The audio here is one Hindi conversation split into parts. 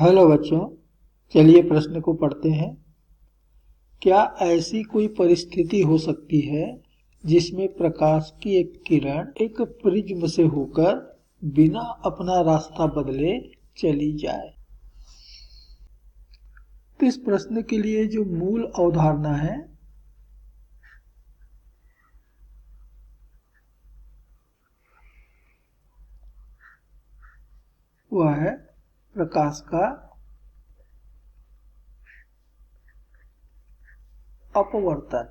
हेलो बच्चों, चलिए प्रश्न को पढ़ते हैं। क्या ऐसी कोई परिस्थिति हो सकती है जिसमें प्रकाश की एक किरण एक प्रिज्म से होकर बिना अपना रास्ता बदले चली जाए? तो इस प्रश्न के लिए जो मूल अवधारणा है वह है प्रकाश का अपवर्तन।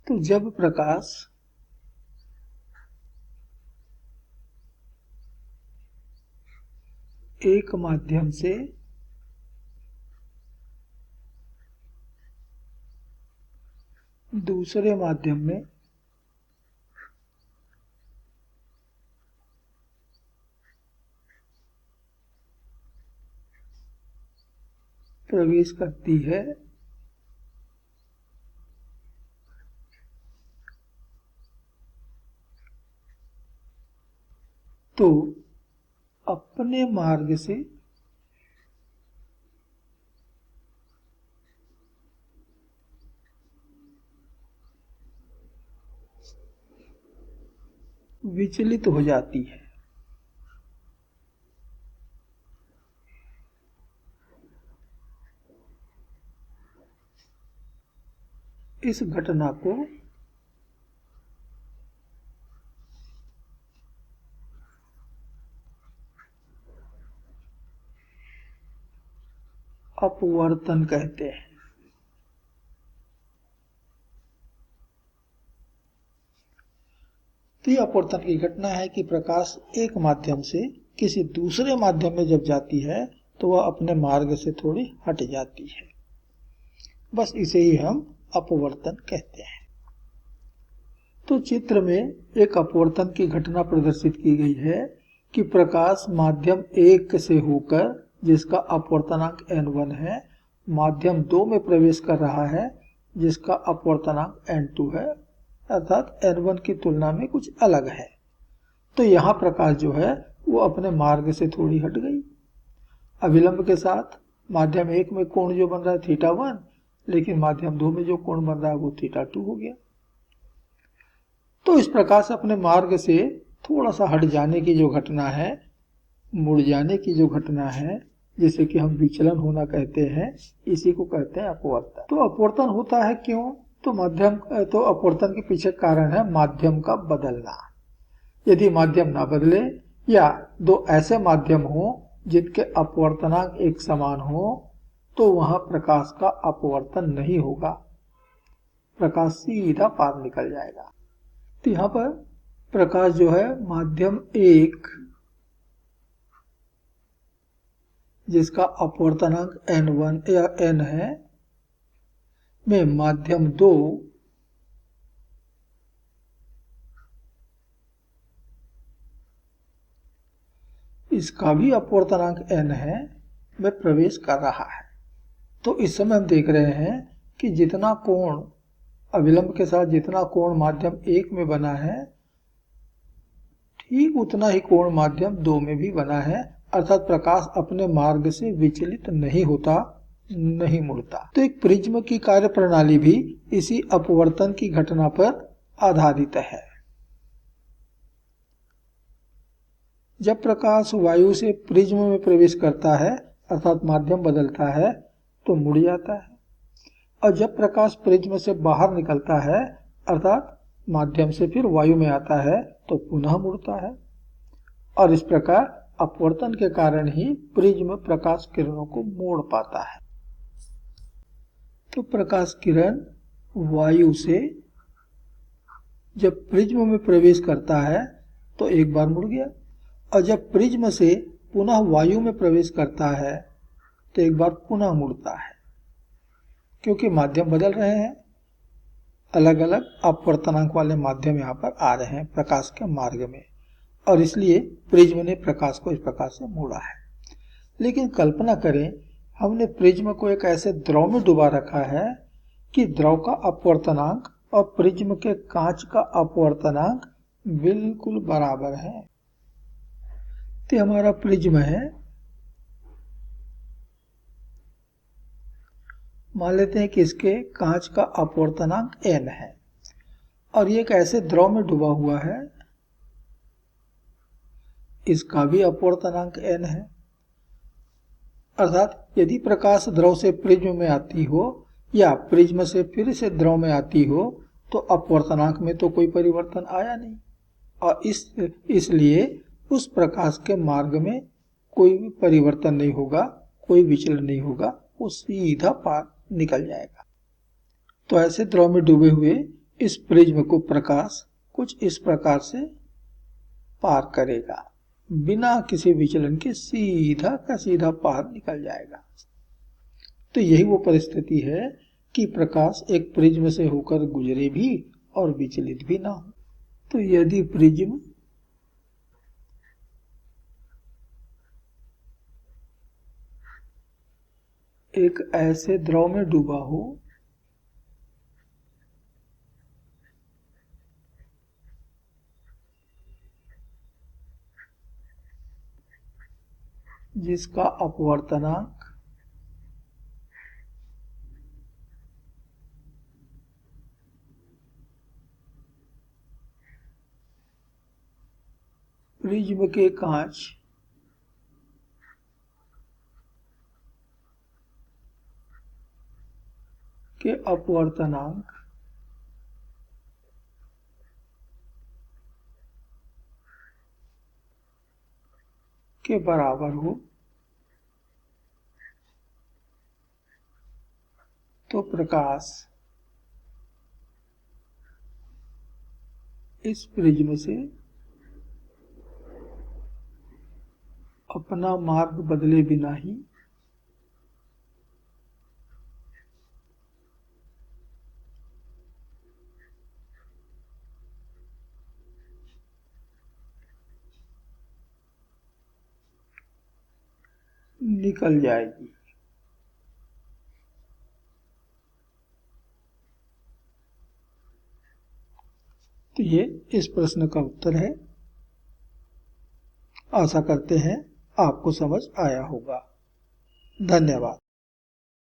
तो जब प्रकाश एक माध्यम से दूसरे माध्यम में प्रवेश करती है तो अपने मार्ग से विचलित हो जाती है। इस घटना को अपवर्तन कहते हैं। तो यह अपवर्तन की घटना है कि प्रकाश एक माध्यम से किसी दूसरे माध्यम में जब जाती है तो वह अपने मार्ग से थोड़ी हट जाती है। बस इसे ही हम अपवर्तन कहते हैं। तो चित्र में एक अपवर्तन की घटना प्रदर्शित की गई है कि प्रकाश माध्यम 1 से होकर, जिसका अपवर्तनांक n1 है, माध्यम 2 में प्रवेश कर रहा है जिसका अपवर्तनांक n2 है, अर्थात n1 की तुलना में कुछ अलग है। तो यहाँ प्रकाश जो है वो अपने मार्ग से थोड़ी हट गई। अविलंब के साथ माध्यम 1 में कोण जो बन रहा है θ1, लेकिन माध्यम 2 में जो कोण बन रहा है वो θ2 हो गया। तो इस प्रकार से अपने मार्ग से थोड़ा सा हट जाने की जो घटना है, मुड़ जाने की जो घटना है, जिसे कि हम विचलन होना कहते हैं, इसी को कहते हैं अपवर्तन। तो अपवर्तन होता है क्यों? तो अपवर्तन के पीछे कारण है माध्यम का बदलना। यदि माध्यम ना बदले या दो ऐसे माध्यम हो जिनके अपवर्तनांक एक समान हो तो वहां प्रकाश का अपवर्तन नहीं होगा, प्रकाश सीधा पार निकल जाएगा। तो यहां पर प्रकाश जो है माध्यम 1 जिसका अपवर्तनांक n1 या n है में माध्यम 2 इसका भी अपवर्तनांक n है में प्रवेश कर रहा है। तो इस समय हम देख रहे हैं कि जितना कोण अविलंब के साथ जितना कोण माध्यम 1 में बना है, ठीक उतना ही कोण माध्यम 2 में भी बना है, अर्थात प्रकाश अपने मार्ग से विचलित नहीं होता, नहीं मुड़ता। तो एक प्रिज्म की कार्य प्रणाली भी इसी अपवर्तन की घटना पर आधारित है। जब प्रकाश वायु से प्रिज्म में प्रवेश करता है अर्थात माध्यम बदलता है तो मुड़ जाता है, और जब प्रकाश प्रिज्म से बाहर निकलता है अर्थात माध्यम से फिर वायु में आता है तो पुनः मुड़ता है। और इस प्रकार अपवर्तन के कारण ही प्रिज्म प्रकाश किरणों को मोड़ पाता है। तो प्रकाश किरण वायु से जब प्रिज्म में प्रवेश करता है तो एक बार मुड़ गया, और जब प्रिज्म से पुनः वायु में प्रवेश करता है तो एक बार पुनः मुड़ता है, क्योंकि माध्यम बदल रहे हैं, अलग अलग अपवर्तनांक वाले माध्यम यहाँ पर आ रहे हैं प्रकाश के मार्ग में, और इसलिए प्रिज्म ने प्रकाश को इस प्रकार से मोड़ा है। लेकिन कल्पना करें हमने प्रिज्म को एक ऐसे द्रव में डुबा रखा है कि द्रव का अपवर्तनांक और प्रिज्म के कांच का अपवर्तनांक बिल्कुल बराबर है। तो हमारा प्रिज्म है, मान लेते हैं कि इसके कांच का अपवर्तनांक n है और ये एक ऐसे द्रव में डूबा हुआ है, इसका भी अपवर्तनांक n है। अर्थात यदि प्रकाश द्रव से प्रिज्म में आती हो या प्रिज्म से फिर से द्रव में आती हो तो अपवर्तनांक में तो कोई परिवर्तन आया नहीं और इसलिए उस प्रकाश के मार्ग में कोई भी परिवर्तन नहीं होगा, कोई विचलन नहीं होगा, वो सीधा पार निकल जाएगा। तो ऐसे द्रव में डूबे हुए इस प्रिज्म को प्रकाश कुछ इस प्रकार से पार करेगा, बिना किसी विचलन के सीधा का सीधा पार निकल जाएगा। तो यही वो परिस्थिति है कि प्रकाश एक प्रिज्म से होकर गुजरे भी और विचलित भी ना हो। तो यदि प्रिज्म एक ऐसे द्रव में डूबा हो जिसका अपवर्तनांक प्रिज्म के कांच के अपवर्तनांक के बराबर हो तो प्रकाश इस प्रिज्म से अपना मार्ग बदले बिना ही निकल जाएगी। तो ये इस प्रश्न का उत्तर है। आशा करते हैं आपको समझ आया होगा। धन्यवाद।